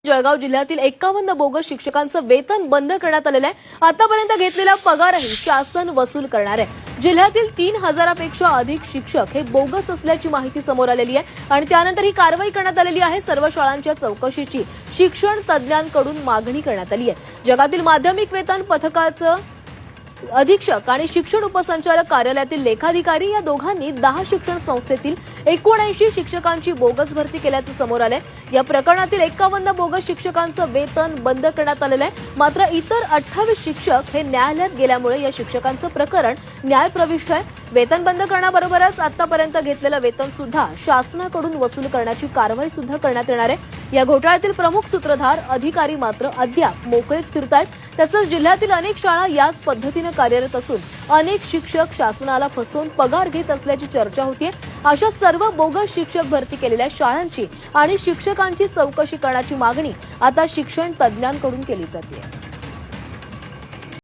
जळगाव जिल्ह्यातील 51 बोगस शिक्षकांचं वेतन बंद करण्यात आलेलं आहे। आतापर्यंत घेतलेला पगारही शासन वसूल करणार आहे। जिल्ह्यातील 3000पेक्षा अधिक शिक्षक हे बोगस असल्याची माहिती समोर आलेली आहे आणि त्यानंतर ही कारवाई करण्यात आलेली आहे। सर्व शाळांच्या चौकशीची शिक्षण तज्ज्ञांकडून मागणी करण्यात आली आहे। जगातील माध्यमिक वेतन पथकाचं अधीक्षक आणि शिक्षण उपसंचालक कार्यालयातील लेखाधिकारी या दोघांनी 10 शिक्षण संस्थेतील 79 शिक्षकांची बोगस भरती केल्याचं समोर आलंय। या प्रकरणातील 51 बोगस शिक्षकांचं वेतन बंद करण्यात आलेलं आहे। मात्र इतर 28 शिक्षक हे न्यायालयात गेल्यामुळे या शिक्षकांचं प्रकरण न्यायप्रविष्ट आहे। वेतन बंद करण्याबरोबरच आतापर्यंत घेतलेलं वेतन सुद्धा शासनाकडून वसूल करण्याची कारवाई सुद्धा करण्यात येणार आहे। या घोटाळ्यातील प्रमुख सूत्रधार अधिकारी मात्र अद्याप मोकळेच फिरतायत। तसंच जिल्ह्यातील अनेक शाळा याच पद्धतीने कार्यरत असून अनेक शिक्षक शासनाला फसवून पगार घेत असल्याची चर्चा होतीये। अशा सर्व बोगस शिक्षक भरती केलेल्या शाळांची आणि शिक्षकांची चौकशी करण्याची मागणी आता शिक्षण तज्ज्ञांकडून केली जाते।